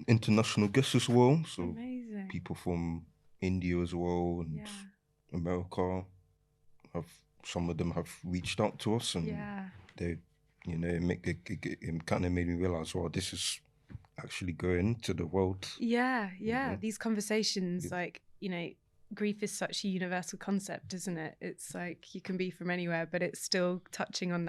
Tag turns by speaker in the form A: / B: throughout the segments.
A: international guests as well. So
B: Amazing.
A: people from India as well and
B: Yeah.
A: America have some of them have reached out to us, and
B: Yeah.
A: they, it kind of made me realize, well, this is actually going to the world.
B: Yeah.
A: You
B: Yeah.
A: know,
B: These conversations, like, grief is such a universal concept, isn't it? It's like you can be from anywhere, but it's still touching on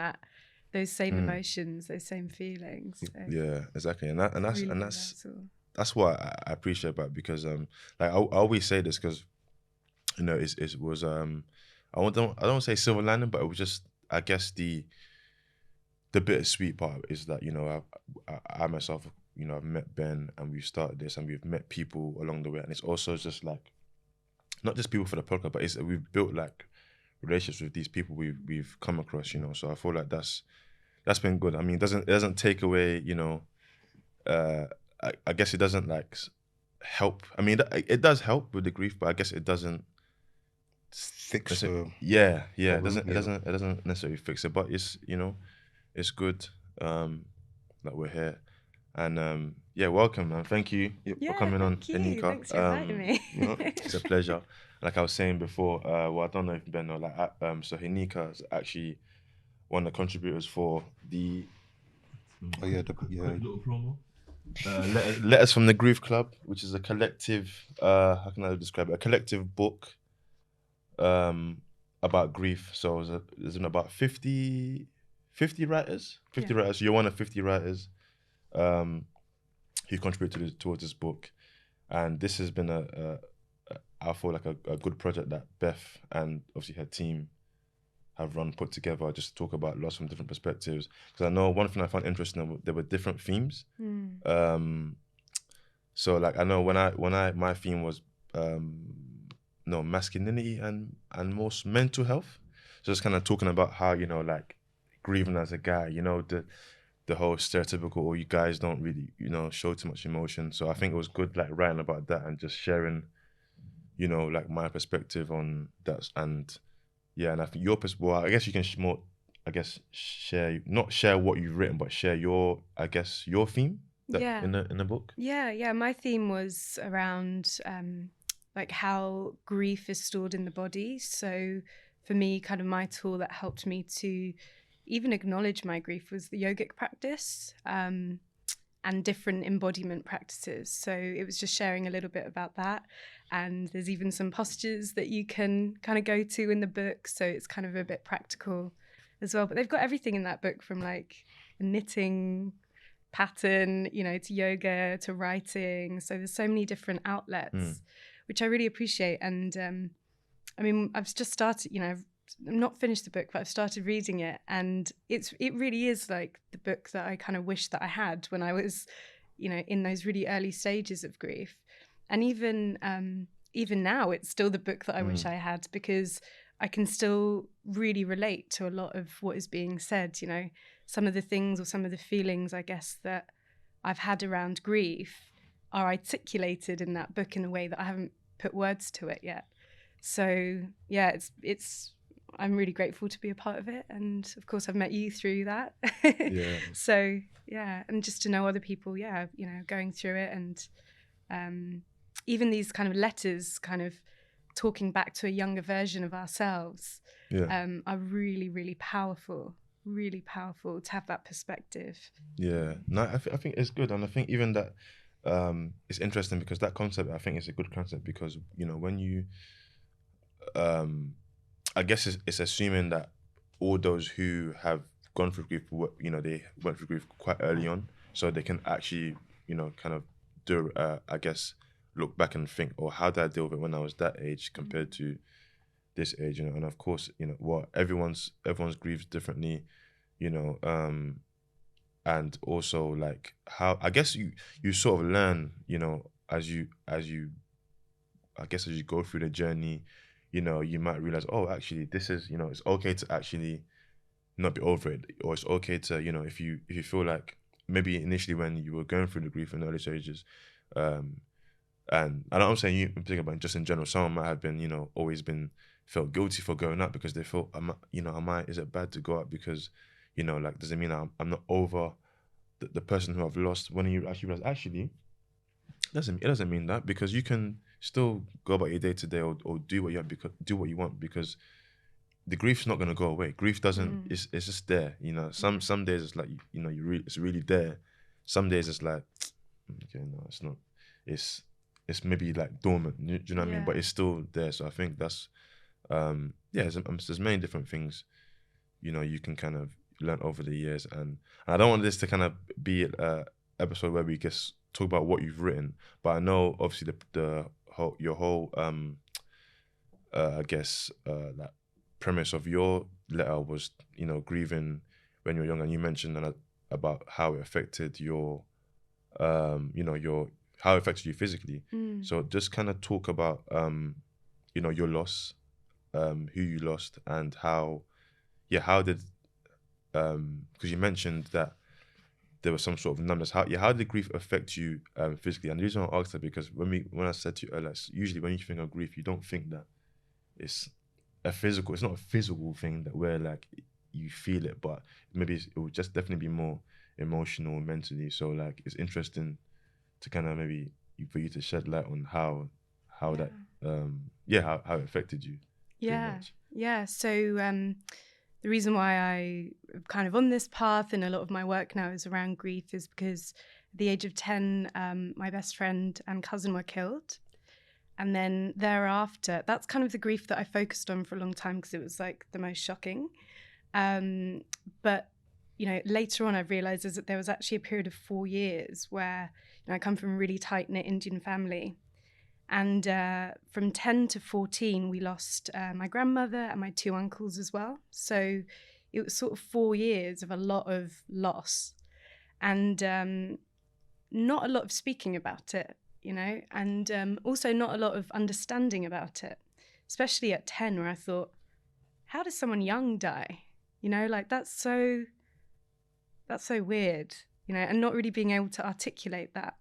B: those same emotions, those same feelings. So
C: Yeah, exactly, and that and that's
B: really
C: and that's
B: universal.
C: that's what I appreciate about it, because like I always say this because it was I don't say silver lining, but it was just, I guess, the bittersweet part is that I myself, I've met Ben and we've started this and we've met people along the way, and it's also just like not just people for the podcast, but we've built like relationships with these people we've come across, so I feel like that's been good. I mean, it doesn't take away, uh I guess it doesn't like help. I mean, it does help with the grief, but I guess it doesn't.
A: fix the
C: Yeah. It
A: problem.
C: doesn't. It doesn't. It doesn't necessarily fix it, but it's good that we're here, and yeah, welcome, man. Thank you
A: Yep.
C: for
B: Yeah.
C: coming on,
B: Thank you.
C: Henika.
B: Thanks for inviting me.
C: It's a pleasure. Like I was saying before, well, I don't know if Ben know, so Henika is actually one of the contributors for the
A: Oh yeah,
C: quick little promo. Letters from the Grief Club, which is a collective, how can I describe it? A collective book about grief. So there's been about 50 writers. 50
B: Yeah.
C: writers. So you're one of 50 writers who contributed towards this book. And this has been I feel like a good project that Beth and obviously her team have put together, just to talk about loss from different perspectives. Because I know one thing I found interesting, there were different themes. So like I know my theme was masculinity and most mental health. So just kind of talking about how like grieving as a guy, the whole stereotypical, or you guys don't really show too much emotion. So I think it was good like writing about that and just sharing like my perspective on that. And yeah, and I think well, I guess you can more, I guess, not share what you've written, but share your theme
B: Yeah.
C: in the book.
B: Yeah. My theme was around like how grief is stored in the body. So for me, kind of my tool that helped me to even acknowledge my grief was the yogic practice and different embodiment practices. So it was just sharing a little bit about that. And there's even some postures that you can kind of go to in the book. So it's kind of a bit practical as well. But they've got everything in that book, from like a knitting pattern, to yoga, to writing. So there's so many different outlets, which I really appreciate. And I mean, I've just started, I've not finished the book, but I've started reading it, and it really is like the book that I kind of wish that I had when I was, in those really early stages of grief. And even now, it's still the book that I wish I had, because I can still really relate to a lot of what is being said. Some of the things or some of the feelings, I guess, that I've had around grief are articulated in that book in a way that I haven't put words to it yet. So yeah, it's I'm really grateful to be a part of it, and of course I've met you through that.
C: Yeah.
B: So yeah, and just to know other people, going through it, and even these kind of letters, kind of talking back to a younger version of ourselves, are really, really powerful. Really powerful to have that perspective.
C: Yeah, no, I think it's good, and I think even that it's interesting because that concept, I think, is a good concept, because when you I guess it's assuming that all those who have gone through grief, they went through grief quite early on, so they can actually, kind of do, I guess, look back and think, oh, how did I deal with it when I was that age compared to this age, and of course, everyone's grieves differently, and also like how, I guess, you sort of learn, as you I guess as you go through the journey, you might realize, oh, actually, this is, it's okay to actually not be over it, or it's okay to, if you feel like maybe initially when you were going through the grief in the early stages, and I don't, I'm saying you in particular, but just in general, someone might have been, always been felt guilty for going out because they felt, is it bad to go out because, like, does it mean I'm not over the person who I've lost? When you actually realize, actually, It doesn't mean that, because you can still go about your day to day, or do what you have, because do what you want, because the grief's not gonna go away. Grief doesn't. It's just there. You know, some days it's like, it's really there. Some days it's like, okay, no, it's not. It's maybe like dormant. Do you know what I mean? But it's still there. So I think that's there's many different things, you can kind of learn over the years, and I don't want this to kind of be a episode where we just talk about what you've written, but I know obviously your whole I guess that premise of your letter was, grieving when you were young, and you mentioned about how it affected your how it affected you physically. So just kind of talk about your loss, who you lost, and how did because you mentioned that there was some sort of numbness. How did grief affect you physically? And the reason I asked that, because when I said to you earlier, usually when you think of grief, you don't think that it's not a physical thing that where like you feel it, but maybe it would just definitely be more emotional, mentally. So like it's interesting to kind of maybe for you to shed light on how that how it affected you.
B: So the reason why I'm kind of on this path and a lot of my work now is around grief is because at the age of 10, my best friend and cousin were killed. And then thereafter, that's kind of the grief that I focused on for a long time because it was like the most shocking. But, later on I realized that there was actually a period of 4 years where I come from a really tight-knit Indian family. And from 10 to 14, we lost my grandmother and my 2 uncles as well. So it was sort of 4 years of a lot of loss and not a lot of speaking about it, and also not a lot of understanding about it, especially at 10, where I thought, how does someone young die? Like that's so weird, and not really being able to articulate that.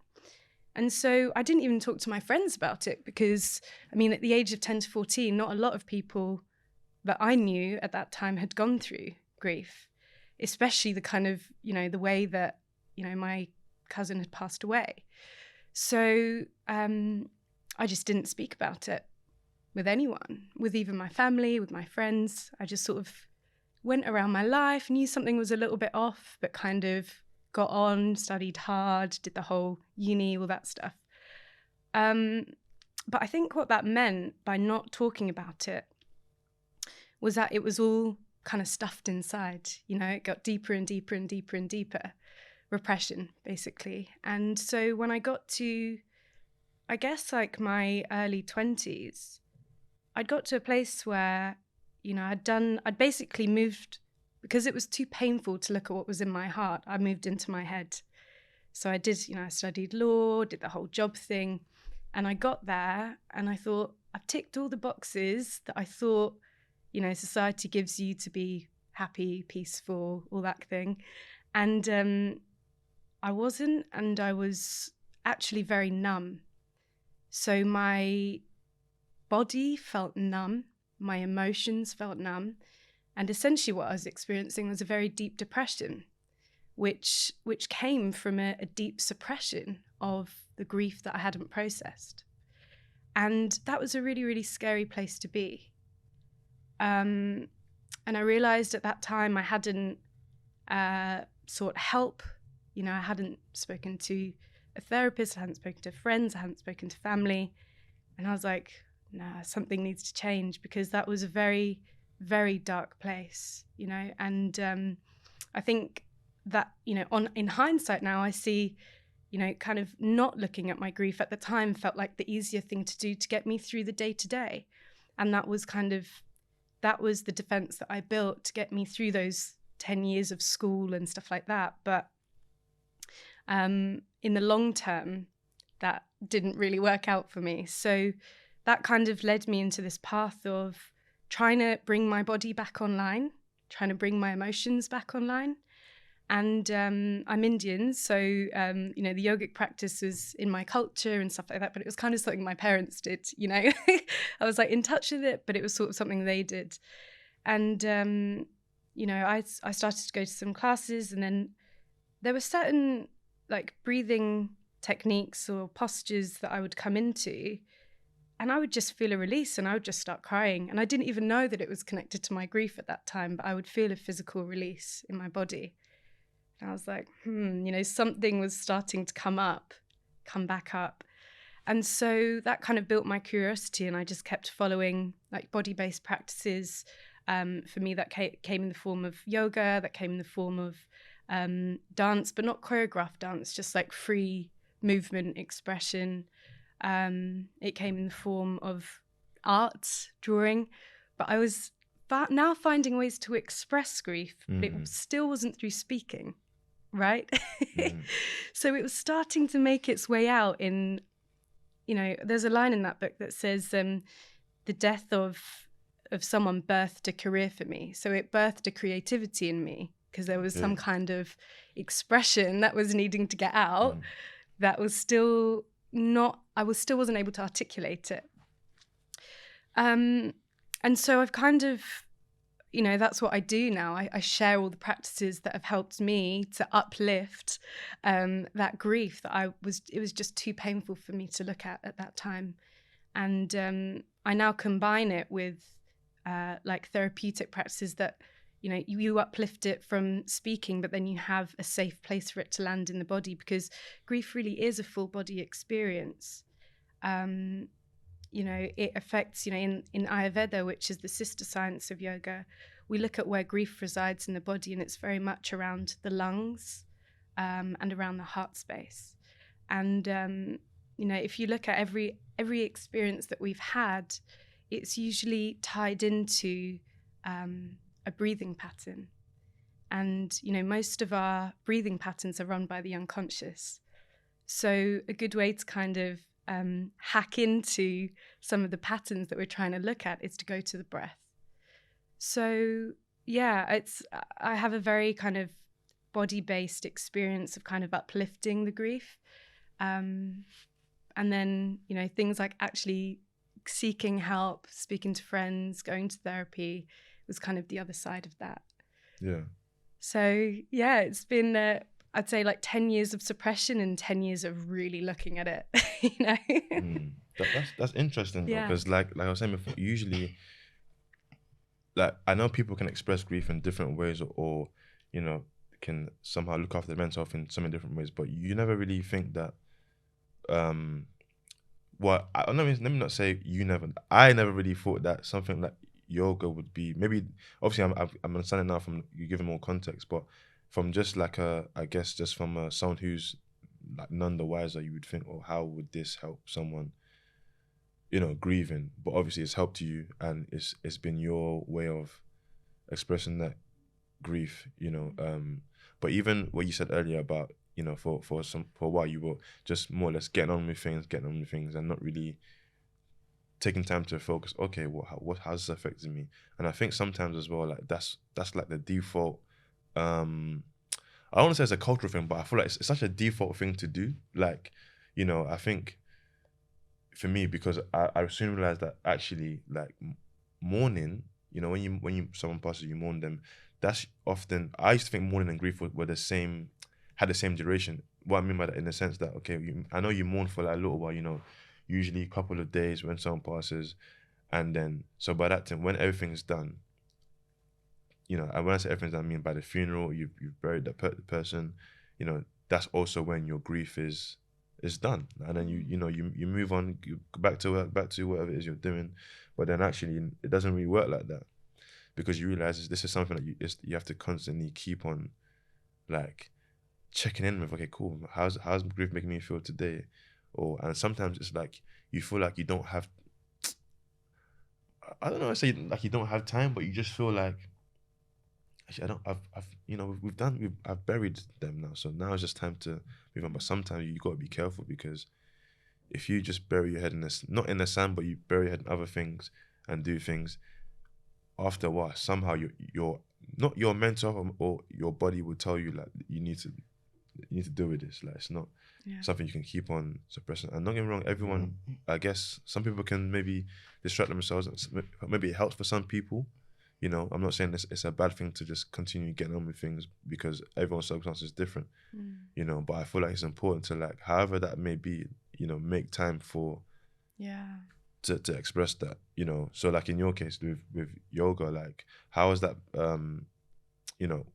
B: And so I didn't even talk to my friends about it because, at the age of 10 to 14, not a lot of people that I knew at that time had gone through grief, especially the kind of, the way that, my cousin had passed away. So I just didn't speak about it with anyone, with even my family, with my friends. I just sort of went around my life, knew something was a little bit off, but kind of got on, studied hard, did the whole uni, all that stuff. But I think what that meant by not talking about it was that it was all kind of stuffed inside. It got deeper and deeper and deeper and deeper. Repression, basically. And so when I got to, I guess, like my early 20s, I'd got to a place where, I'd basically moved, because it was too painful to look at what was in my heart, I moved into my head. So I did, I studied law, did the whole job thing, and I got there and I thought, I've ticked all the boxes that I thought, society gives you to be happy, peaceful, all that thing. And I wasn't, and I was actually very numb. So my body felt numb, my emotions felt numb, and essentially what I was experiencing was a very deep depression, which came from a deep suppression of the grief that I hadn't processed. And that was a really, really scary place to be. And I realized at that time I hadn't sought help. I hadn't spoken to a therapist, I hadn't spoken to friends, I hadn't spoken to family. And I was like, nah, something needs to change, because that was a very, very dark place, And I think that, in hindsight now, I see, kind of not looking at my grief at the time felt like the easier thing to do to get me through the day to day. And that was the defense that I built to get me through those 10 years of school and stuff like that. But in the long term, that didn't really work out for me. So that kind of led me into this path of trying to bring my body back online, trying to bring my emotions back online. And I'm Indian, so, the yogic practice was in my culture and stuff like that, but it was kind of something my parents did, I was like in touch with it, but it was sort of something they did. And, I started to go to some classes, and then there were certain like breathing techniques or postures that I would come into, and I would just feel a release and I would just start crying. And I didn't even know that it was connected to my grief at that time, but I would feel a physical release in my body. And I was like, something was starting to come back up. And so that kind of built my curiosity, and I just kept following like body-based practices. For me, that came in the form of yoga, that came in the form of dance, but not choreographed dance, just like free movement expression. It came in the form of art, drawing, but I was now finding ways to express grief, but it still wasn't through speaking, right? So it was starting to make its way out in, there's a line in that book that says the death of someone birthed a career for me. So it birthed a creativity in me because there was some kind of expression that was needing to get out that was still still wasn't able to articulate it. And so I've kind of, that's what I do now. I share all the practices that have helped me to uplift that grief that it was just too painful for me to look at that time. And I now combine it with like therapeutic practices that, you uplift it from speaking, but then you have a safe place for it to land in the body, because grief really is a full body experience. It affects, in Ayurveda, which is the sister science of yoga, we look at where grief resides in the body, and it's very much around the lungs and around the heart space. And, if you look at every experience that we've had, it's usually tied into a breathing pattern. And, most of our breathing patterns are run by the unconscious. So a good way to kind of hack into some of the patterns that we're trying to look at is to go to the breath. So I have a very kind of body-based experience of kind of uplifting the grief. And then, things like actually seeking help, speaking to friends, going to therapy was kind of the other side of that.
C: Yeah.
B: So, it's been I'd say like 10 years of suppression and 10 years of really looking at it,
C: That's interesting, because like I was saying before, usually, like, I know people can express grief in different ways, or can somehow look after their mental health in so many different ways, but you never really think that, let me not say you never, I never really thought that something like yoga would be, maybe, obviously I'm understanding now from you giving more context, but from just like just from someone who's like none the wiser, you would think, oh, how would this help someone, grieving? But obviously it's helped you, and it's been your way of expressing that grief, but even what you said earlier about, for a while you were just more or less getting on with things and not really taking time to focus, okay, how's this affecting me? And I think sometimes as well, like that's like the default, I don't want to say it's a cultural thing, but I feel like it's such a default thing to do. Like, I think for me, because I soon realized that actually, like, mourning, when someone passes, you mourn them. That's often, I used to think mourning and grief were the same, had the same duration. What I mean by that, in the sense that, okay, I know you mourn for like a little while, usually a couple of days when someone passes, and then, so by that time, when everything's done, and when I say everything's done, I mean by the funeral, you've buried the person, that's also when your grief is done, and then you move on, you go back to work, back to whatever it is you're doing. But then actually, it doesn't really work like that, because you realize this is something that you have to constantly keep on, like, checking in with. Okay, cool, how's grief making me feel today? And sometimes it's like you feel like you don't have, I don't know, I say like you don't have time, but you just feel like, actually, I've buried them now, so now it's just time to move on. But sometimes you got to be careful, because if you just bury your head in this, not in the sand, but you bury your head in other things and do things, after a while, somehow your not your mental or your body will tell you, like, you need to deal with this. Like, it's not something you can keep on suppressing. And don't get me wrong, everyone, I guess some people can maybe distract themselves. Maybe it helps for some people, You know, I'm not saying it's a bad thing to just continue getting on with things because everyone's circumstance is different, you know, but I feel like it's important to, like, however that may be, you know, make time for, to express that, you know. So like in your case with yoga, like how has that, you know,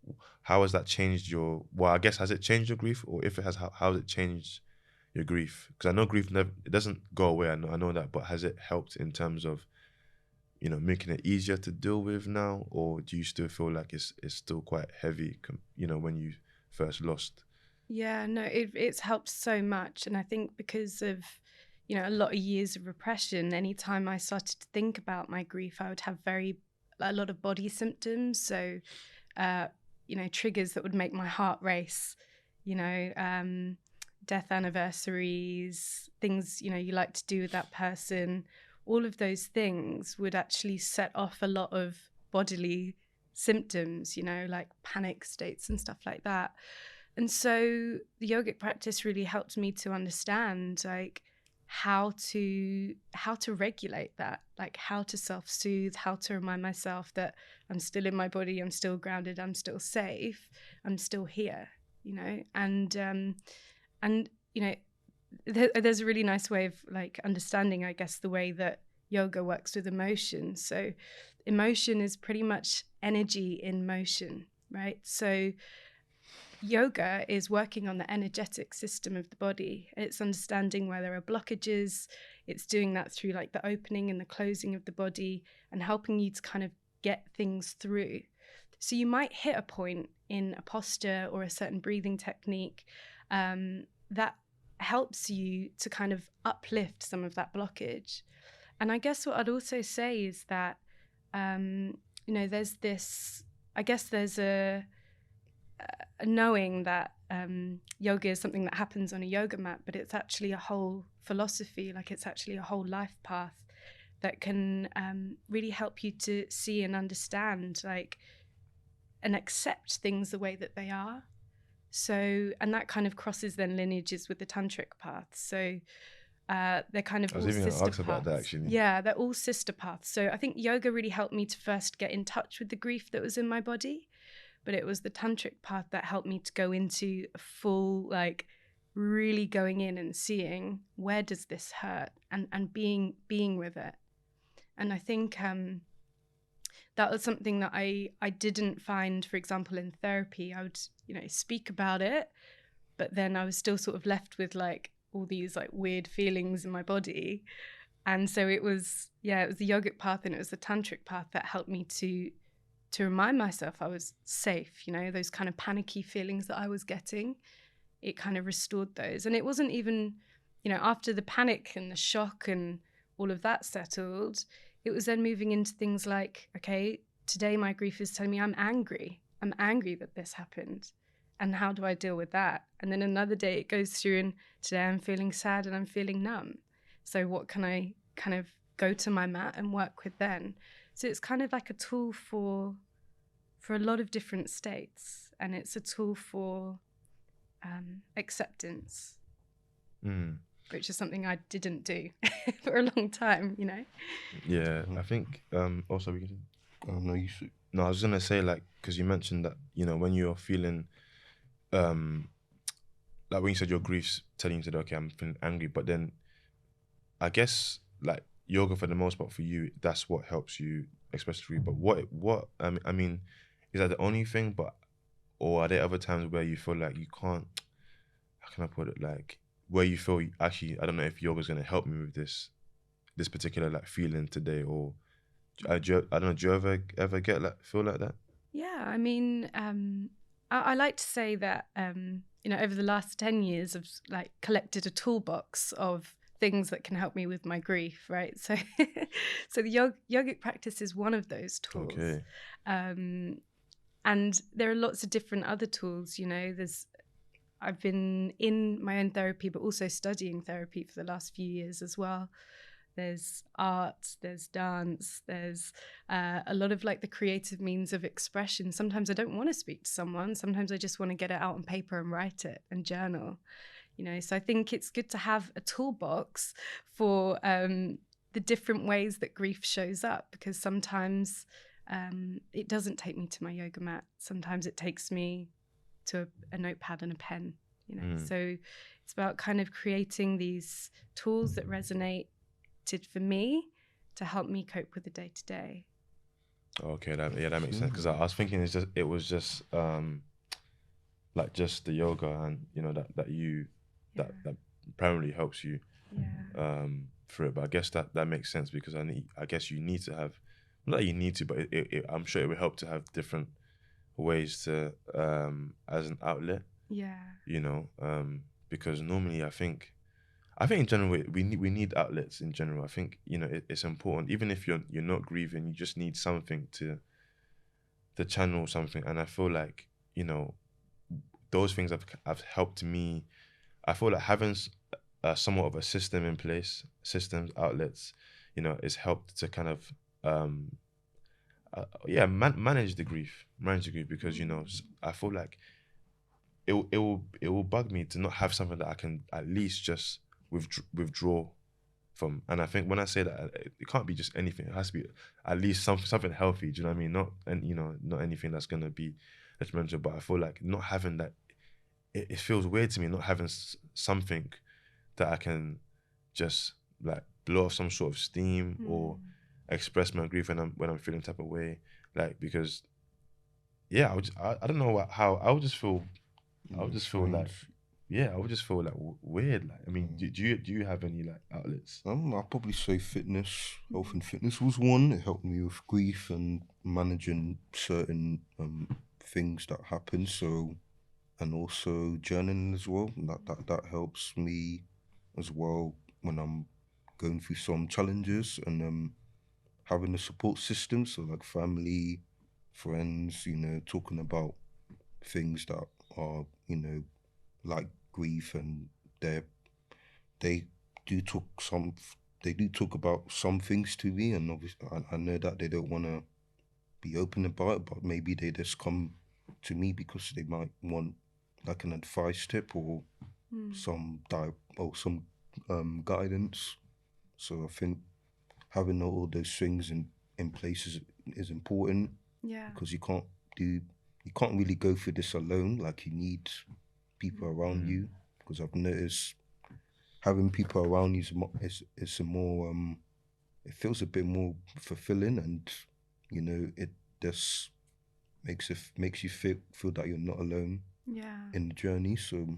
C: how has that changed your, well, I guess, has it changed your grief? Or if it has, how has it changed your grief? Because I know grief never, it doesn't go away, I know that, but has it helped in terms of, you know, making it easier to deal with now? Or do you still feel like it's still quite heavy, you know, when you first lost?
B: Yeah, no, it's helped so much. And I think because of, you know, a lot of years of repression, anytime I started to think about my grief, I would have a lot of body symptoms. So, you know, triggers that would make my heart race, you know, death anniversaries, things, you know, you like to do with that person. All of those things would actually set off a lot of bodily symptoms, you know, like panic states and stuff like that. And so the yogic practice really helped me to understand, like, how to regulate that, like how to self-soothe, how to remind myself that I'm still in my body, I'm still grounded, I'm still safe, I'm still here, you know. And you know, there's a really nice way of, like, understanding, I guess, the way that yoga works with emotion. So emotion is pretty much energy in motion, right? So yoga is working on the energetic system of the body. It's understanding where there are blockages. It's doing that through, like, the opening and the closing of the body and helping you to kind of get things through. So you might hit a point in a posture or a certain breathing technique that helps you to kind of uplift some of that blockage. And I guess what I'd also say is that, you know, there's this, I guess there's a knowing that yoga is something that happens on a yoga mat, but it's actually a whole philosophy, like it's actually a whole life path that can really help you to see and understand, like, and accept things the way that they are. So, and that kind of crosses then lineages with the tantric path. So they're kind of all sister paths. I was even going to ask about that, actually. Yeah, they're all sister paths. So I think yoga really helped me to first get in touch with the grief that was in my body. But it was the tantric path that helped me to go into a full, like, really going in and seeing, where does this hurt, and being with it. And I think that was something that I didn't find, for example, in therapy. I would, you know, speak about it, but then I was still sort of left with, like, all these, like, weird feelings in my body. And so it was the yogic path and it was the tantric path that helped me to remind myself I was safe, you know, those kind of panicky feelings that I was getting, it kind of restored those. And it wasn't even, you know, after the panic and the shock and all of that settled, it was then moving into things like, okay, today my grief is telling me I'm angry that this happened. And how do I deal with that? And then another day it goes through and today I'm feeling sad and I'm feeling numb. So what can I kind of go to my mat and work with then? So it's kind of like a tool for a lot of different states, and it's a tool for acceptance, which is something I didn't do for a long time, you know.
C: Yeah, I think also we can.
A: No, you should.
C: No, I was gonna say, like, because you mentioned that, you know, when you're feeling, like when you said your grief's telling you to, okay, I'm feeling angry, but then I guess, like, yoga for the most part for you, that's what helps you express grief. But what I mean, is that the only thing? Or are there other times where you feel like you can't? How can I put it? Like, where you feel actually, I don't know if yoga's gonna help me with this particular, like, feeling today, or I don't know. Do you ever get, like, feel like that?
B: Yeah, I mean, I like to say that you know, over the last 10 years, I've, like, collected a toolbox of things that can help me with my grief, right? So so the yogic practice is one of those tools.
C: Okay.
B: And there are lots of different other tools, you know. I've been in my own therapy, but also studying therapy for the last few years as well. There's art, there's dance, there's a lot of, like, the creative means of expression. Sometimes I don't want to speak to someone. Sometimes I just want to get it out on paper and write it and journal, you know. So I think it's good to have a toolbox for the different ways that grief shows up, because sometimes it doesn't take me to my yoga mat. Sometimes it takes me to a notepad and a pen, So it's about kind of creating these tools that resonated for me to help me cope with the day-to-day.
C: Okay, that makes sense. Because I was thinking it was just like just the yoga and that primarily helps you through it. But I guess that makes sense because I guess you need to have, not that you need to, but I'm sure it would help to have different ways to as an outlet. Because normally I think in general we need outlets in general. I think it's important, even if you're not grieving, you just need something to channel something. And I feel like those things have helped me. I feel like having somewhat of a system in place, systems, outlets, is helped to kind of manage the grief because I feel like it will bug me to not have something that I can at least just withdraw from. And I think when I say that, it can't be just anything. It has to be at least something healthy. Do you know what I mean? Not anything that's gonna be detrimental. But I feel like not having that, it feels weird to me not having something that I can just like blow off some sort of steam or express my grief when I'm feeling type of way. Like, because I don't know how I would just feel. I would just feel like, I would just feel like weird. Like, I mean, do you have any like outlets?
A: I'll probably say fitness. Health and fitness was one. It helped me with grief and managing certain things that happen. So, and also journaling as well. That helps me as well when I'm going through some challenges, and having a support system. So like family, friends, talking about things that are, like grief, and they do talk about some things to me, and obviously I know that they don't want to be open about it, but maybe they just come to me because they might want like an advice tip or some guidance. So I think having all those things in place is important. Because you can't really go through this alone. Like, you need people around you, because I've noticed having people around you is a more it feels a bit more fulfilling, and it just makes you feel that you're not alone in the journey. So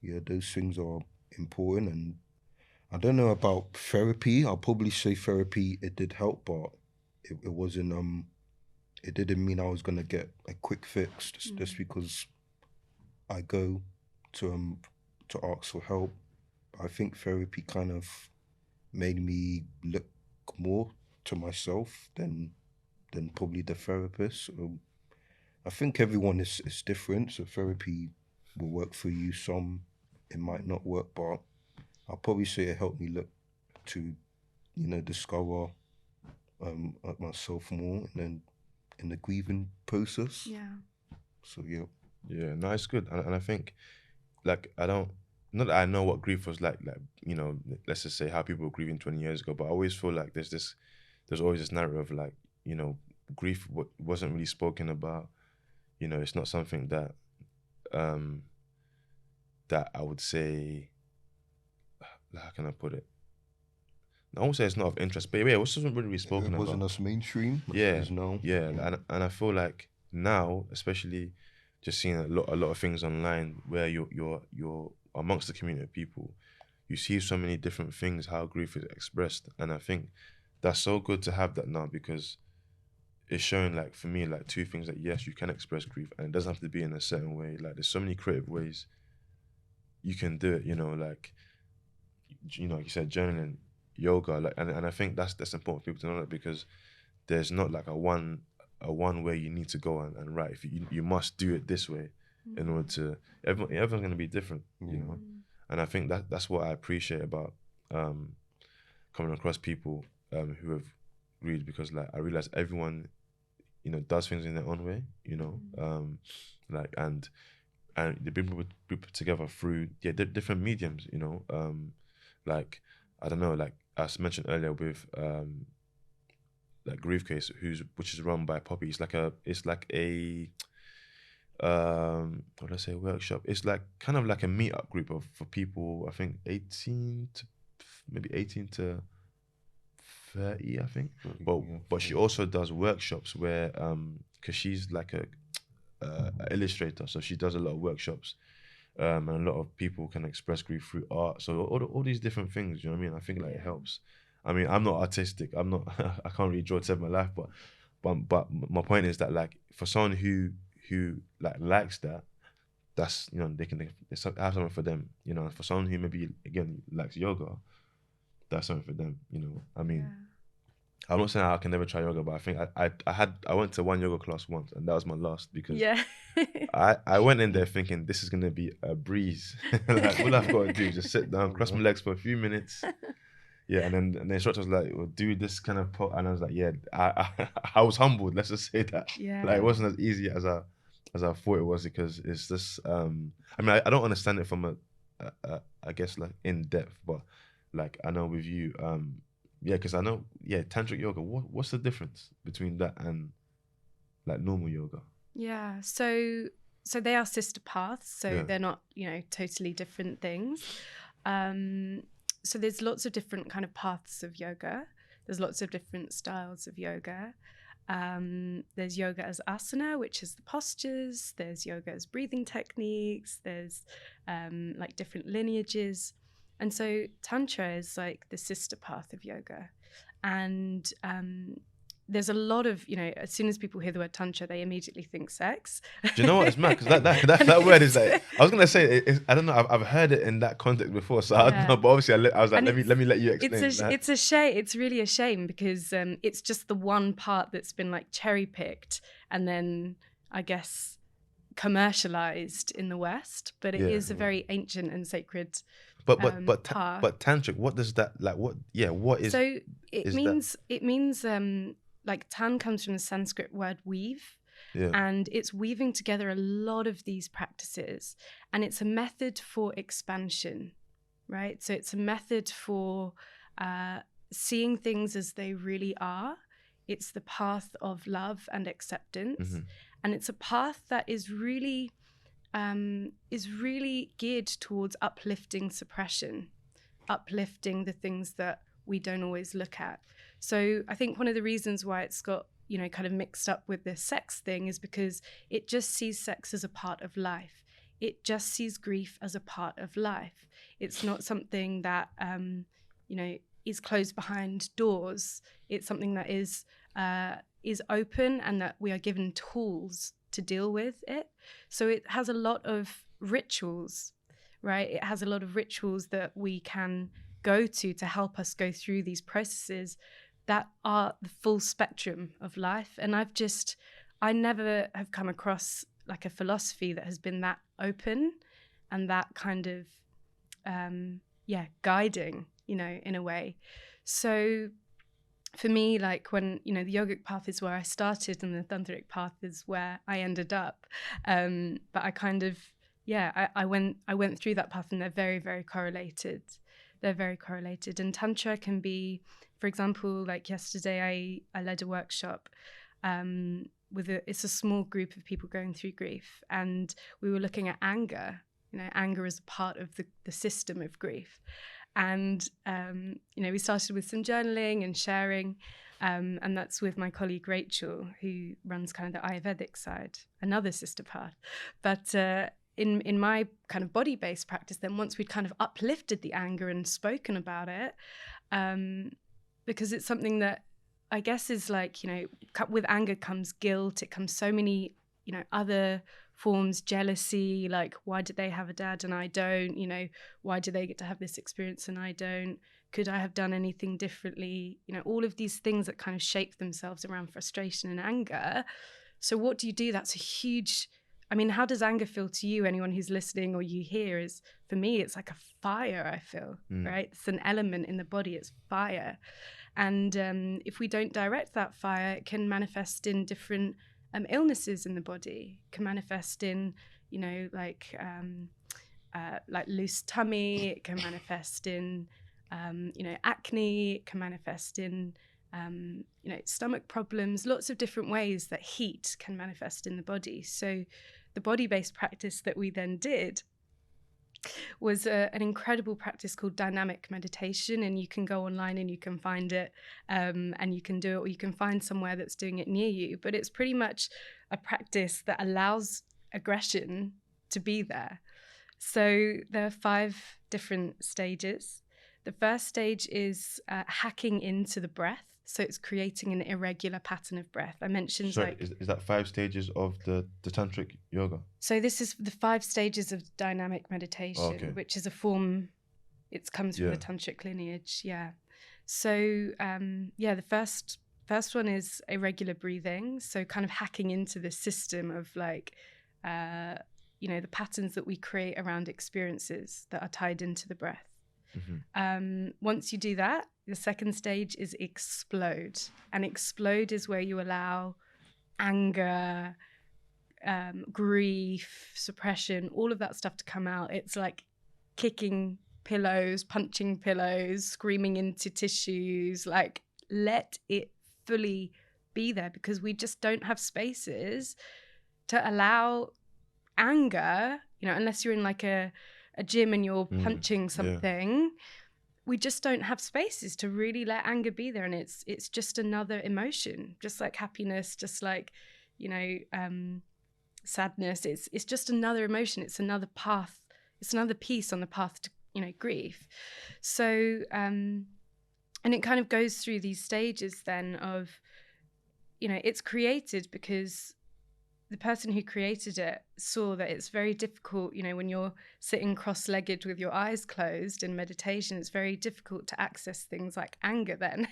A: those things are important. And I don't know about therapy. I'll probably say therapy, it did help, but it wasn't it didn't mean I was gonna get a quick fix just because I go to ask for help. I think therapy kind of made me look more to myself than probably the therapist. So I think everyone is different. So therapy will work for you. Some it might not work, but I'll probably say it helped me look to discover myself more, and then in the grieving process. So
C: yeah, no, it's good. And I think, like, not that I know what grief was like, let's just say how people were grieving 20 years ago, but I always feel like there's always this narrative of like, grief wasn't really spoken about. It's not something that that I would say, how can I put it? I won't say it's not of interest, but yeah, it wasn't really spoken about.
A: It wasn't as mainstream as
C: Yeah,
A: it is now.
C: Yeah, and I feel like now, especially just seeing a lot of things online where you're amongst the community of people, you see so many different things how grief is expressed, and I think that's so good to have that now, because it's showing, like, for me, like, two things: that yes, you can express grief, and it doesn't have to be in a certain way. Like, there's so many creative ways you can do it. Like you said, journaling, yoga, like, and I think that's important for people to know that, because there's not like a one way you need to go and write. If you must do it this way in order to, everyone's going to be different, and I think that's what I appreciate about coming across people who have grieved, because like I realize everyone does things in their own way, like, and they bring people together through different mediums, like, I don't know, like as mentioned earlier with like grief case, which is run by Poppy. It's like a what did I say, workshop. It's like kind of like a meetup group for people, I think 18 to 30, I think. But she also does workshops where because she's like a illustrator, so she does a lot of workshops, and a lot of people can express grief through art. So all these different things, you know what I mean? I think like it helps. I mean, I'm not artistic. I'm not. I can't really draw to save my life. But my point is that like for someone who like likes that, that's, you know, they have something for them. You know, for someone who maybe again likes yoga, that's something for them. You know, I mean, I'm not saying I can never try yoga, but I think I went to one yoga class once, and that was my last, because I went in there thinking this is gonna be a breeze. Like all I've got to do is just sit down, cross my legs for a few minutes. Yeah, and then the instructor was like, well, do this kind of and I was like, yeah, I was humbled. Let's just say that.
B: Yeah.
C: Like it wasn't as easy as I thought it was, because it's just I mean, I don't understand it from a I guess like in depth, but like I know with you, yeah, because I know, yeah, tantric yoga. What's the difference between that and like normal yoga?
B: Yeah, so they are sister paths, so they're not, you know, totally different things. So there's lots of different kind of paths of yoga. There's lots of different styles of yoga. There's yoga as asana, which is the postures. There's yoga as breathing techniques. There's like different lineages. And so Tantra is like the sister path of yoga. And there's a lot of, you know, as soon as people hear the word Tantra, they immediately think sex.
C: Do you know what? It's mad, because that word is like, I was going to say, I don't know, I've heard it in that context before, so I don't know, but obviously I was like, let me let you explain.
B: It's a shame. It's really a shame, because it's just the one part that's been like cherry picked and then I guess commercialized in the West, but it is a very ancient and sacred
C: But
B: path.
C: but tantric, what does that like? What is?
B: So it means like tan comes from the Sanskrit word weave, and it's weaving together a lot of these practices, and it's a method for expansion, right? So it's a method for seeing things as they really are. It's the path of love and acceptance, and it's a path that is really geared towards uplifting suppression, uplifting the things that we don't always look at. So I think one of the reasons why it's got, you know, kind of mixed up with the sex thing is because it just sees sex as a part of life. It just sees grief as a part of life. It's not something that, you know, is closed behind doors. It's something that is open, and that we are given tools to deal with it. So it has a lot of rituals, right? It has a lot of rituals that we can go to help us go through these processes that are the full spectrum of life. And I never have come across like a philosophy that has been that open and that kind of, guiding, you know, in a way. So for me, like when, you know, the yogic path is where I started and the tantric path is where I ended up. But I kind of, I went through that path, and they're very, very correlated. They're very correlated. And Tantra can be, for example, like yesterday I led a workshop it's a small group of people going through grief, and we were looking at anger. You know, anger is a part of the system of grief. And, you know, we started with some journaling and sharing, and that's with my colleague Rachel, who runs kind of the Ayurvedic side, another sister path. But in my kind of body-based practice, then once we'd kind of uplifted the anger and spoken about it, because it's something that I guess is like, you know, with anger comes guilt, it comes so many, you know, other forms, jealousy, like why did they have a dad and I don't, you know, why do they get to have this experience and I don't, could I have done anything differently, you know, all of these things that kind of shape themselves around frustration and anger. So what do you do? That's a huge, I mean, how does anger feel to you? Anyone who's listening or you hear is, for me, it's like a fire, I feel, right? It's an element in the body, it's fire. And if we don't direct that fire, it can manifest in different illnesses in the body. It can manifest in, you know, like loose tummy. It can manifest in, you know, acne. It can manifest in stomach problems, lots of different ways that heat can manifest in the body. So the body-based practice that we then did was an incredible practice called dynamic meditation, and you can go online and you can find it, and you can do it, or you can find somewhere that's doing it near you. But it's pretty much a practice that allows aggression to be there. So there are 5 different stages. The first stage is hacking into the breath. So it's creating an irregular pattern of breath. I mentioned
C: is that 5 stages of the Tantric yoga?
B: So this is the 5 stages of dynamic meditation, which is a form, it comes from the Tantric lineage. Yeah. So the first one is irregular breathing. So kind of hacking into the system of like, the patterns that we create around experiences that are tied into the breath. Mm-hmm. Once you do that, the second stage is explode. And explode is where you allow anger, grief, suppression, all of that stuff to come out. It's like kicking pillows, punching pillows, screaming into tissues, like let it fully be there, because we just don't have spaces to allow anger, unless you're in like a gym and you're punching something. We just don't have spaces to really let anger be there. And it's just another emotion, just like happiness, just like, sadness. It's just another emotion. It's another path. It's another piece on the path to, grief. So, and it kind of goes through these stages then of, it's created because the person who created it saw that it's very difficult, when you're sitting cross-legged with your eyes closed in meditation, it's very difficult to access things like anger then.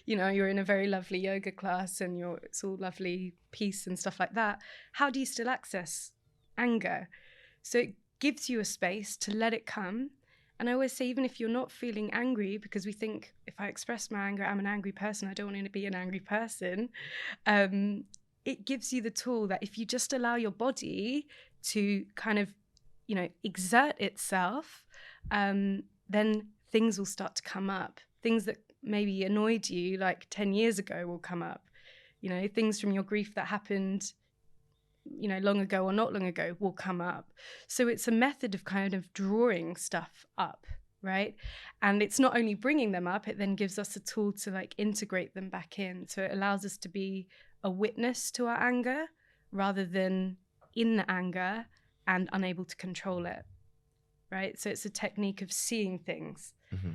B: You're in a very lovely yoga class and it's all lovely peace and stuff like that. How do you still access anger? So it gives you a space to let it come. And I always say, even if you're not feeling angry, because we think if I express my anger, I'm an angry person, I don't want to be an angry person. It gives you the tool that if you just allow your body to kind of, exert itself, then things will start to come up. Things that maybe annoyed you like 10 years ago will come up. Things from your grief that happened, long ago or not long ago will come up. So it's a method of kind of drawing stuff up, right? And it's not only bringing them up, it then gives us a tool to like integrate them back in. So it allows us to be a witness to our anger rather than in the anger and unable to control it, right? So it's a technique of seeing things. Mm-hmm.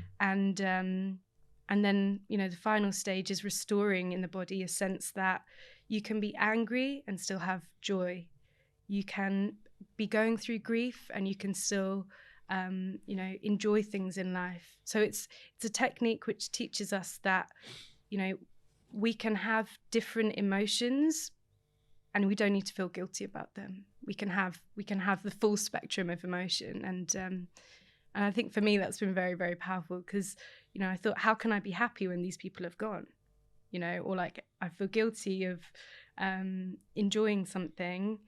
B: And then, the final stage is restoring in the body a sense that you can be angry and still have joy. You can be going through grief and you can still, enjoy things in life. So it's a technique which teaches us that, we can have different emotions and we don't need to feel guilty about them. We can have the full spectrum of emotion. And I think for me, that's been very, very powerful because, I thought, how can I be happy when these people have gone? Or like I feel guilty of enjoying something.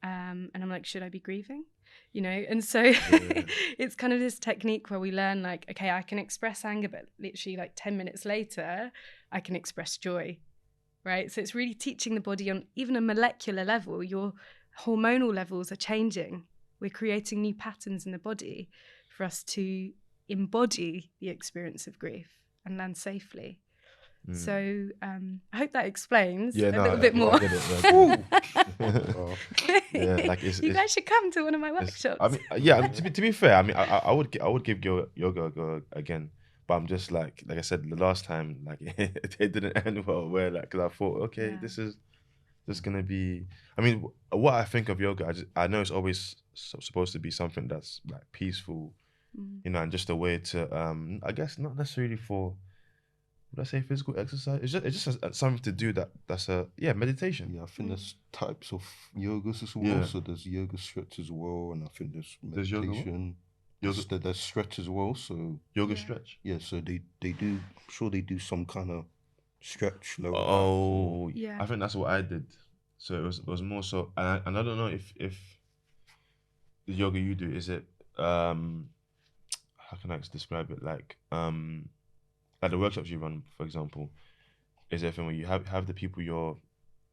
B: And I'm like, should I be grieving? And so it's kind of this technique where we learn like, okay, I can express anger, but literally like 10 minutes later, I can express joy, right? So it's really teaching the body on even a molecular level, your hormonal levels are changing. We're creating new patterns in the body for us to embody the experience of grief and land safely. So I hope that explains a little bit more.
C: I get it, like
B: you guys should come to one of my workshops.
C: To be fair, I would give yoga a go again, but I'm just like I said the last time, like it didn't end well. Where like because I thought, okay, this is gonna be. What I think of yoga, I know it's always supposed to be something that's like peaceful, and just a way to I guess not necessarily for. Would I say physical exercise? It's just something to do that's a meditation.
A: Yeah, I think there's types of yogas as well. Yeah. So there's yoga stretch as well, and I think there's meditation. There's stretch as well. So
C: yoga stretch.
A: Yeah, so they do. I'm sure they do some kind of stretch.
C: Yeah. I think that's what I did. So it was more so, and I don't know if the yoga you do is it how can I describe it like like the workshops you run, for example, is there a thing where you have the people you're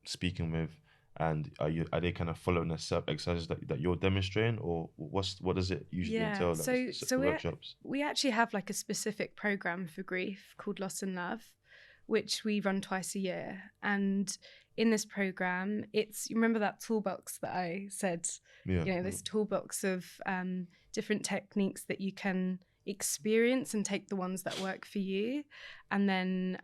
C: speaking with, and are they kind of following the exercises that you're demonstrating, or what does it usually entail? Like
B: So
C: the workshops?
B: we actually have like a specific program for grief called Loss and Love, which we run twice a year. And in this program, you remember that toolbox that I said, this toolbox of different techniques that you can experience and take the ones that work for you. And then,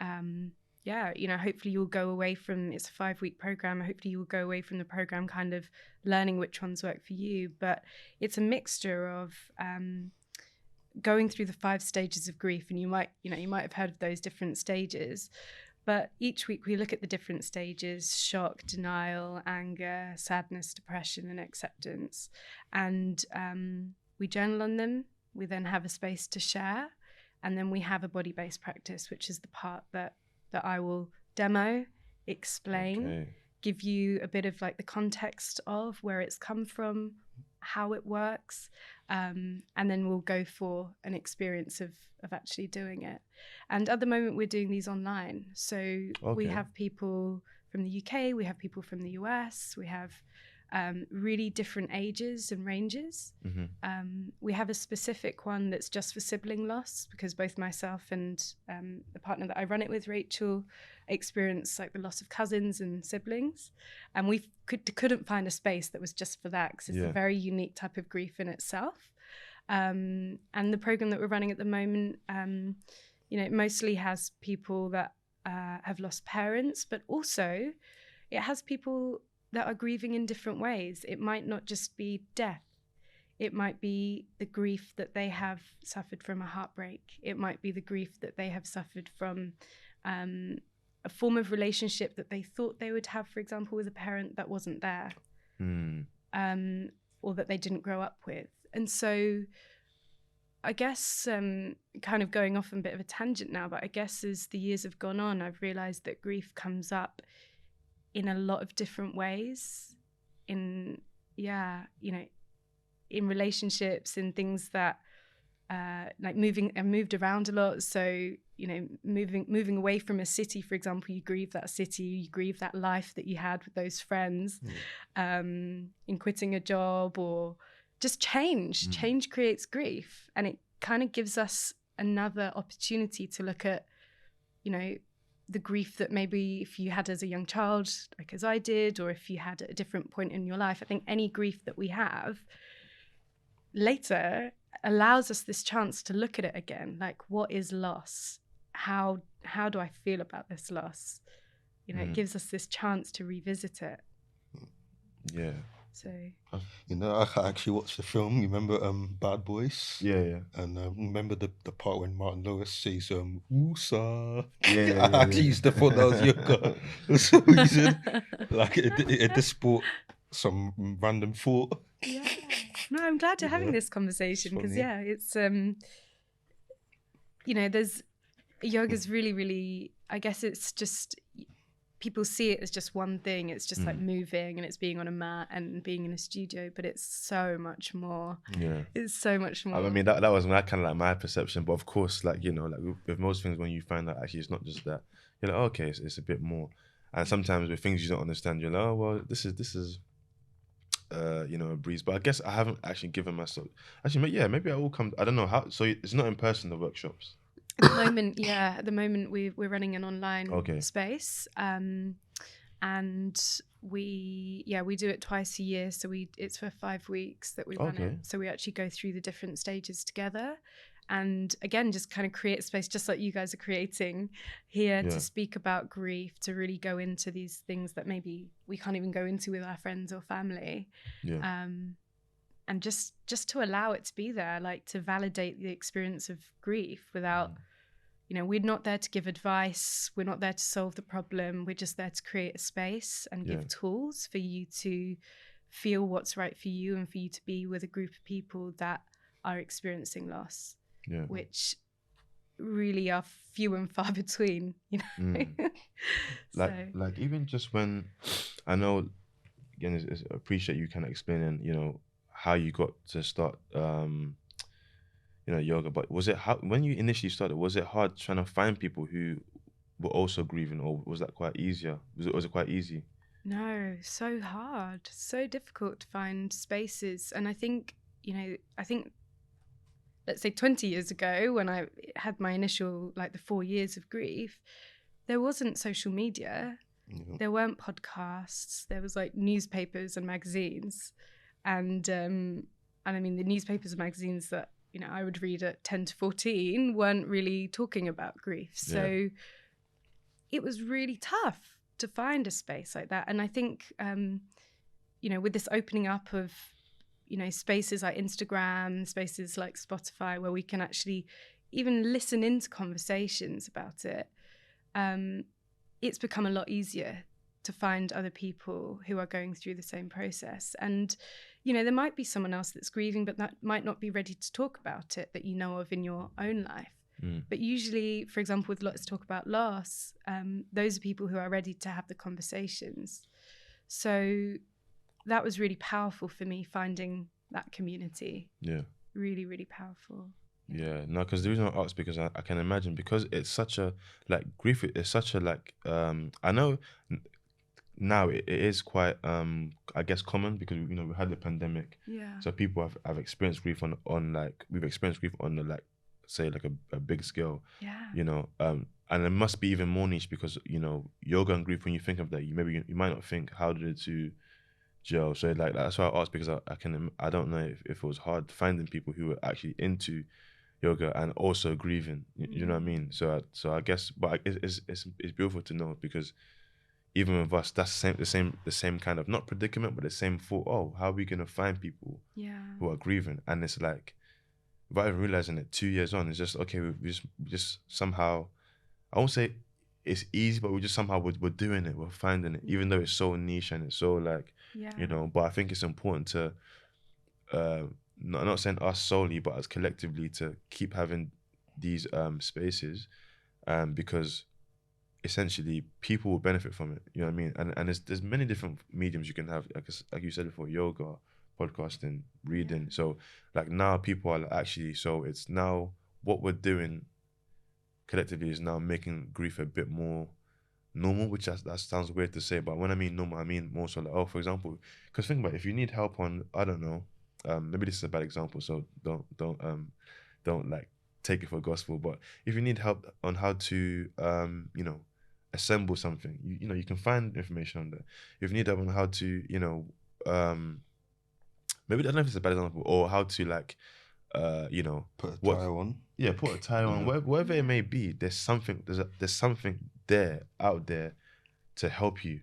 B: hopefully you'll go away from, it's a 5-week program. Hopefully you'll go away from the program kind of learning which ones work for you. But it's a mixture of going through the 5 stages of grief, and you might have heard of those different stages, but each week we look at the different stages: shock, denial, anger, sadness, depression, and acceptance. And we journal on them. We then have a space to share, and then we have a body-based practice, which is the part that I will demo, explain, give you a bit of like the context of where it's come from, how it works, and then we'll go for an experience of actually doing it. And at the moment we're doing these online, so we have people from the UK, we have people from the US, we have really different ages and ranges. We have a specific one that's just for sibling loss, because both myself and the partner that I run it with, Rachel, experience like the loss of cousins and siblings, and we couldn't find a space that was just for that, because it's a very unique type of grief in itself. And the program that we're running at the moment, it mostly has people that have lost parents, but also it has people that are grieving in different ways. It might not just be death. It might be the grief that they have suffered from a heartbreak. It might be the grief that they have suffered from a form of relationship that they thought they would have, for example, with a parent that wasn't there, or that they didn't grow up with. And so I guess kind of going off on a bit of a tangent now, but I guess as the years have gone on, I've realized that grief comes up in a lot of different ways, in relationships, in things that like moved around a lot. So, moving away from a city, for example, you grieve that city, you grieve that life that you had with those friends. In quitting a job, or just change creates grief, and it kind of gives us another opportunity to look at, the grief that maybe if you had as a young child, like as I did, or if you had at a different point in your life. I think any grief that we have later allows us this chance to look at it again. Like, what is loss? How do I feel about this loss? It gives us this chance to revisit it.
C: Yeah.
B: So,
A: I actually watched the film. You remember Bad Boys?
C: Yeah.
A: And remember the part when Martin Lewis says "Woosa."
C: Yeah.
A: I actually used to thought that was younger for some reason. Like it just brought some random thought.
B: Yeah. No, I'm glad you're having this conversation, because it's there's yoga's really, really, I guess it's just, people see it as just one thing. It's just like moving, and it's being on a mat and being in a studio, but it's so much more.
C: Yeah,
B: it's so much more.
C: I mean, that was kind of like my perception, but of course, like, like with most things, when you find out actually it's not just that, you're like, okay, it's a bit more. And sometimes with things you don't understand, you're like, oh well, this is a breeze. But I guess I haven't actually given myself, maybe I will come. I don't know how. So it's not in person, the workshops?
B: At the moment we're running an online space, and we do it twice a year. So it's for 5 weeks that we run it. So we actually go through the different stages together, and again, just kind of create space, just like you guys are creating here, to speak about grief, to really go into these things that maybe we can't even go into with our friends or family. And just to allow it to be there, like to validate the experience of grief without, we're not there to give advice. We're not there to solve the problem. We're just there to create a space and give tools for you to feel what's right for you, and for you to be with a group of people that are experiencing loss, which really are few and far between,
C: Like even just when, I know, again, I appreciate you kind of explaining, how you got to start, yoga. But was it when you initially started? Was it hard trying to find people who were also grieving, or was that quite easier? Was it quite easy?
B: No, so hard, so difficult to find spaces. And I think let's say 20 years ago, when I had my initial, like the 4 years of grief, there wasn't social media.
A: Yeah.
B: There weren't podcasts. There was like newspapers and magazines. And I mean, the newspapers and magazines that, I would read at 10 to 14 weren't really talking about grief. So it was really tough to find a space like that. And I think, with this opening up of, spaces like Instagram, spaces like Spotify, where we can actually even listen into conversations about it, it's become a lot easier to find other people who are going through the same process. And, there might be someone else that's grieving, but that might not be ready to talk about it that you know of in your own life. But usually, for example, with Let's Talk About Loss, those are people who are ready to have the conversations. So that was really powerful for me, finding that community.
C: Yeah.
B: Really, really powerful.
C: Yeah, no, because the reason I asked, because I can imagine, because it's such a, like, grief is such a, like, I know now it is quite, I guess, common, because, we had the pandemic.
B: Yeah.
C: So people have experienced grief on like, we've experienced grief on the, like, say, like a big scale.
B: Yeah.
C: And it must be even more niche because, yoga and grief, when you think of that, you might not think, how did the two gel? So, like, that's why I asked, because I don't know if it was hard finding people who were actually into yoga and also grieving. You know what I mean? So I guess, but it's beautiful to know, because even with us, that's the same kind of, not predicament, but the same thought. Oh, how are we gonna find people who are grieving? And it's like, without even realizing it, 2 years on, it's just, okay, we just somehow, I won't say it's easy, but we just somehow we're doing it, we're finding it, even though it's so niche and it's so, like, but I think it's important to, not saying us solely, but as collectively, to keep having these spaces, because essentially people will benefit from it. You know what I mean? And there's many different mediums you can have, like you said before, yoga, podcasting, reading. So, like, now people are actually, so it's now what we're doing collectively is now making grief a bit more normal, which that sounds weird to say, but when I mean normal, I mean more so like, for example, because think about it, if you need help on, I don't know, maybe this is a bad example, so don't like take it for gospel, but if you need help on how to assemble something, you can find information on there. If you need help on how to maybe, I don't know if it's a bad example, or how to, like,
A: put a tie on.
C: Yeah, put a tie on, whatever it may be. There's something there out there to help you,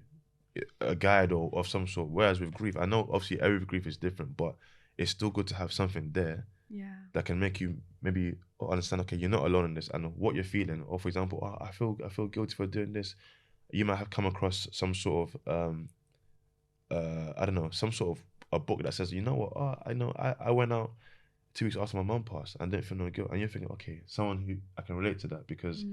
C: a guide or of some sort. Whereas with grief, I know obviously every grief is different, but it's still good to have something there that can make you maybe understand, okay, you're not alone in this, and what you're feeling. Or, for example, I feel guilty for doing this. You might have come across some sort of I don't know, some sort of a book that says, you know what, I know I went out 2 weeks after my mum passed and didn't feel no guilt, and you're thinking, okay, someone who I can relate to that, because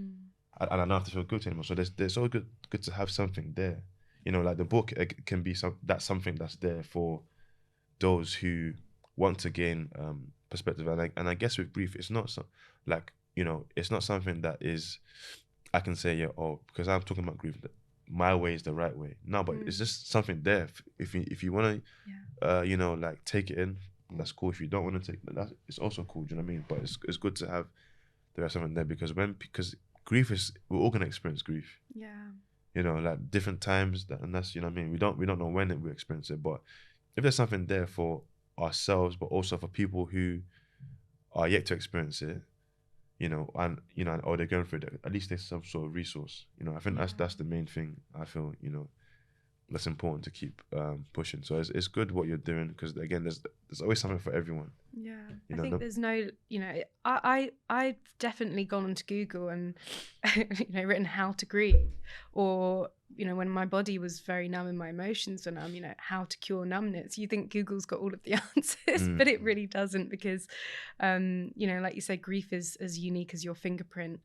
C: I don't have to feel guilty anymore. So there's so good to have something there, like the book can be something that's there for those who want to gain perspective. And I guess with grief, it's not it's not something that is, I can say, because I'm talking about grief, my way is the right way. No, but it's just something there. If you want to like, take it in, that's cool. If you don't want to take that, it's also cool. Do you know what I mean? But it's good to have something there, because grief is, we're all gonna experience grief. Like different times, and that's, you know what I mean. We don't know when we experience it, but if there's something there for ourselves, but also for people who are yet to experience it, or they're going through it, at least there's some sort of resource. I think that's the main thing. I feel, that's important to keep pushing. So it's good what you're doing, because again, there's always something for everyone.
B: I think there's no, I've definitely gone onto Google and written how to grieve, or when my body was very numb and my emotions were numb, how to cure numbness. You think Google's got all of the answers, but it really doesn't, because like you said, grief is as unique as your fingerprint,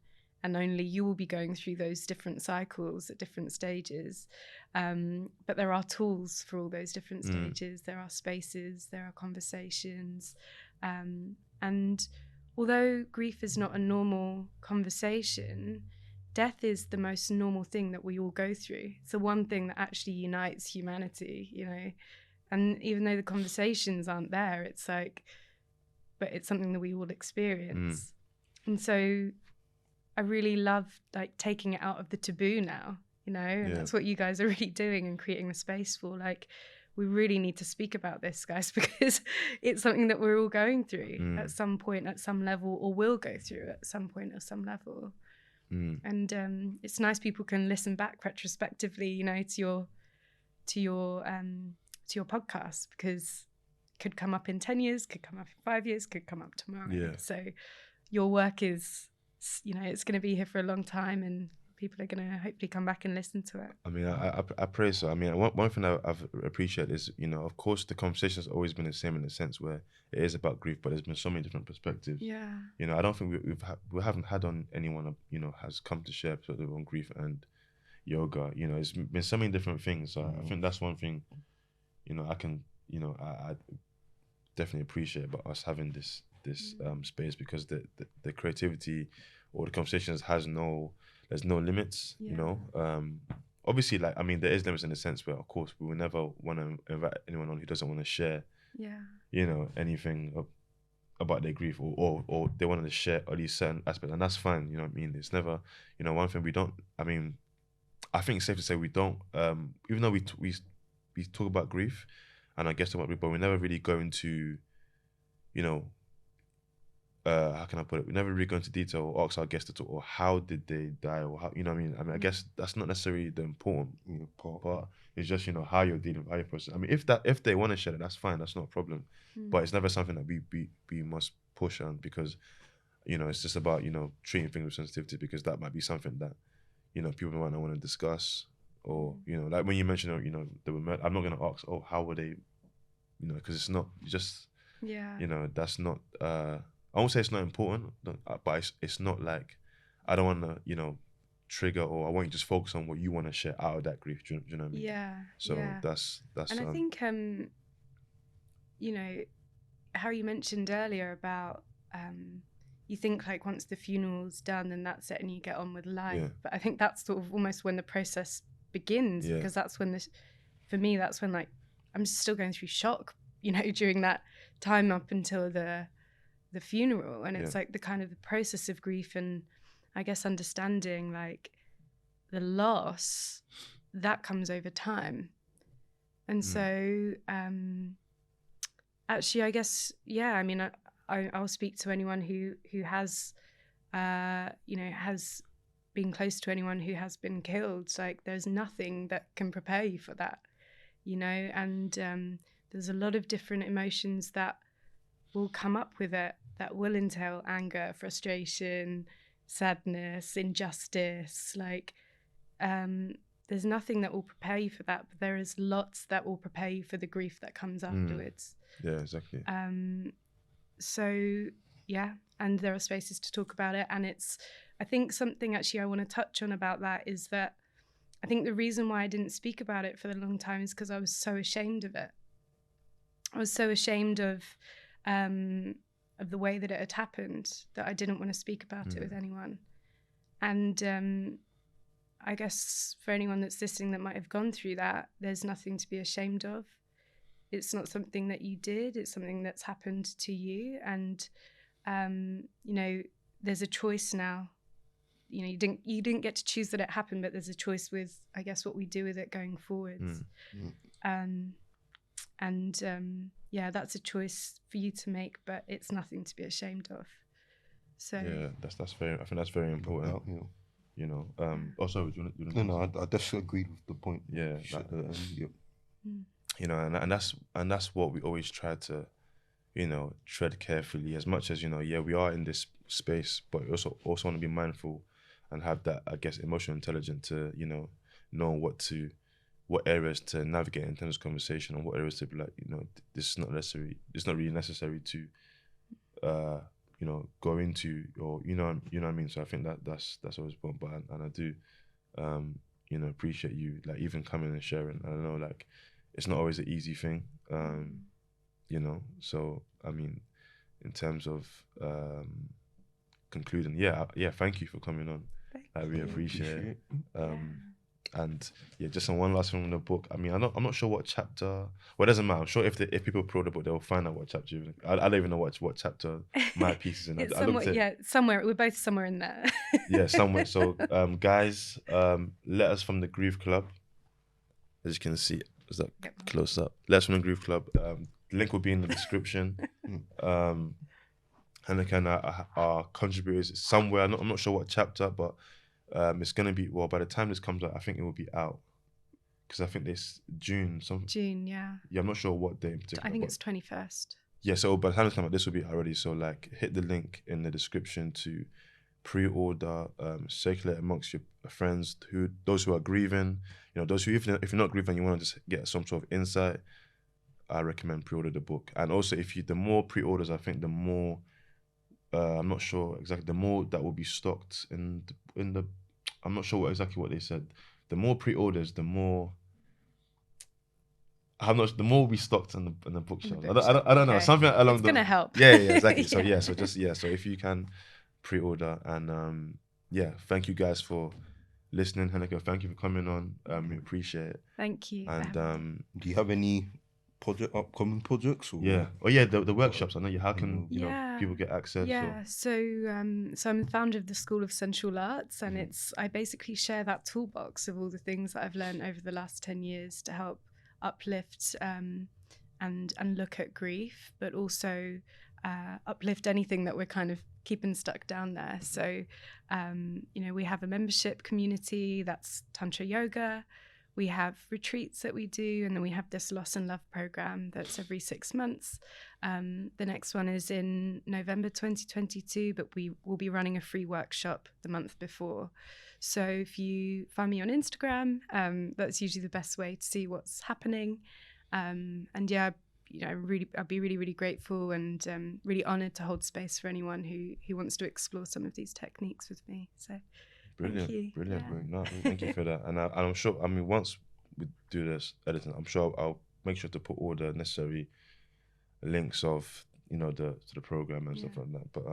B: and only you will be going through those different cycles at different stages. But there are tools for all those different stages. There are spaces, there are conversations. And although grief is not a normal conversation, death is the most normal thing that we all go through. It's the one thing that actually unites humanity, you know. And even though the conversations aren't there, it's like, but it's something that we all experience. And so I really love like taking it out of the taboo now, you know, and that's what you guys are really doing and creating the space for. Like, we really need to speak about this, guys, because it's something that we're all going through at some point, at some level, or will go through at some point or some level. And it's nice people can listen back retrospectively, you know, to your podcast, because it could come up in 10 years, could come up in 5 years, could come up tomorrow.
C: Yeah.
B: So your work is, you know, it's going to be here for a long time, and people are going to hopefully come back and listen to it.
C: I mean, I pray so. I mean, one thing I've appreciated is, you know, of course, the conversation has always been the same in the sense where it is about grief, but there's been so many different perspectives.
B: Yeah.
C: You know, I don't think we haven't had on anyone, you know, has come to share sort of on grief and yoga. You know, it's been so many different things. So I think that's one thing, you know, I definitely appreciate about us having this space, because the creativity or the conversations there's no limits, you know. Obviously, like, I mean, there is limits in the sense where, of course, we will never want to invite anyone on who doesn't want to share, you know, anything about their grief, or they wanted to share at least certain aspects, and that's fine, you know what I mean? It's never, you know, one thing we don't, I mean, I think it's safe to say we don't, even though we talk about grief, and I guess about grief, but we never really go into, you know, how can I put it? We never really go into detail or ask our guests to talk, or how did they die, or how, you know what I mean? I mean, I guess that's not necessarily the important part. It's just, you know, how you're dealing with how you process. I mean, if they want to share it, that's fine. That's not a problem. But it's never something that we must push on, because, you know, it's just about, you know, treating things with sensitivity, because that might be something that, you know, people might not want to discuss, or, you know, like when you mentioned, you know, they were I'm not going to ask, oh, how were they, you know, because it's not just, you know, that's not, I won't say it's not important, but it's not like, I don't want to, you know, trigger, or I want you to just focus on what you want to share out of that grief. Do you know what I mean?
B: Yeah.
C: So that's.
B: And I think, you know, how you mentioned earlier about, you think like once the funeral's done, then that's it, and you get on with life. Yeah. But I think that's sort of almost when the process begins, because that's when for me, that's when, like, I'm still going through shock, you know, during that time up until the funeral, and it's like the kind of the process of grief, and I guess understanding like the loss that comes over time. And so actually, I guess, I mean, I'll speak to anyone who has you know, has been close to anyone who has been killed. Like, there's nothing that can prepare you for that, you know, and there's a lot of different emotions that will come up with it, that will entail anger, frustration, sadness, injustice. Like, there's nothing that will prepare you for that, but there is lots that will prepare you for the grief that comes afterwards.
C: Yeah, exactly.
B: So, and there are spaces to talk about it. And it's, I think something actually I want to touch on about that is that I think the reason why I didn't speak about it for a long time is because I was so ashamed of it. I was so ashamed of the way that it had happened, that I didn't want to speak about it with anyone. And I guess for anyone that's listening that might have gone through that, there's nothing to be ashamed of. It's not something that you did, it's something that's happened to you. And, you know, there's a choice now. You know, you didn't get to choose that it happened, but there's a choice with, I guess, what we do with it going forwards. That's a choice for you to make, but it's nothing to be ashamed of. So
C: that's very. I think that's very important. You know. Also,
A: no, I definitely agree with the point.
C: Yeah. You know, and that's what we always try to, you know, tread carefully. As much as, you know, we are in this space, but we also want to be mindful and have that, I guess, emotional intelligence to, you know what areas to navigate in terms of conversation, and what areas to be like, you know, this is not necessary. It's not really necessary to, you know, go into, or you know what I mean. So I think that's always important. But and I do, you know, appreciate you like even coming and sharing. I don't know, like, it's not always an easy thing, you know. So I mean, in terms of concluding. Yeah, thank you for coming on. We appreciate it. And yeah, just on one last thing from the book. I mean, I'm not sure what chapter. Well, it doesn't matter. I'm sure if people pro the book, they'll find out what chapter. I don't even know what chapter my piece is in.
B: It's somewhere. We're both somewhere in there.
C: Yeah, somewhere. So, guys, letters from the Groove Club. As you can see, is that close up? Letters from the Groove Club. Link will be in the description. Henika and I are contributors somewhere. I'm not sure what chapter, but it's gonna be, well, by the time this comes out, I think it will be out, because I think this June.
B: Yeah,
C: I'm not sure what day in particular.
B: I think it's 21st.
C: Yeah, so by the time this comes out, this will be already. So like, hit the link in the description to pre-order, circulate amongst your friends, those who are grieving, those who, if you're not grieving, you want to just get some sort of insight, I recommend pre-order the book. And also, the more pre-orders, I think the more, I'm not sure exactly, the more that will be stocked in the I'm not sure exactly what they said. The more pre-orders, the more the more will be stocked in the bookshelf. I don't know, something along.
B: It's gonna help.
C: Yeah, exactly. So if you can pre-order, and thank you guys for listening. Henika, thank you for coming on. We appreciate it.
B: Thank you.
C: And
A: do you have any upcoming projects? Or?
C: The workshops. I know you. How can people get access?
B: So I'm the founder of the School of Sensual Arts, and I basically share that toolbox of all the things that I've learned over the last 10 years to help uplift and look at grief, but also uplift anything that we're kind of keeping stuck down there. So we have a membership community that's Tantra Yoga. We have retreats that we do, and then we have this Loss and Love program that's every 6 months. The next one is in November 2022, but we will be running a free workshop the month before. So if you find me on Instagram, that's usually the best way to see what's happening. I'd be really, really grateful and really honoured to hold space for anyone who wants to explore some of these techniques with me. So.
C: Brilliant.
B: Yeah.
C: No, thank you for that. And I'm sure, I mean, once we do this editing, I'm sure I'll make sure to put all the necessary links of, to the program and stuff like that. But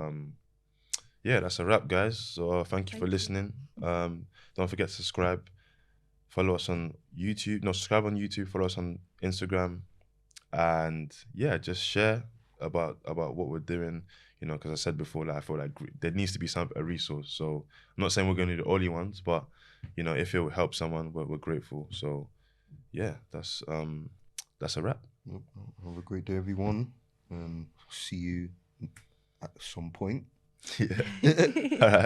C: that's a wrap, guys. So thank you for listening. Don't forget to subscribe. Follow us on YouTube. No, subscribe on YouTube. Follow us on Instagram. And just share about what we're doing. Because I said before, I feel like there needs to be a resource. So I'm not saying we're going to do the only ones, but if it will help someone, we're grateful. So that's a wrap.
A: Have a great day, everyone. See you at some point.
C: Yeah. All right.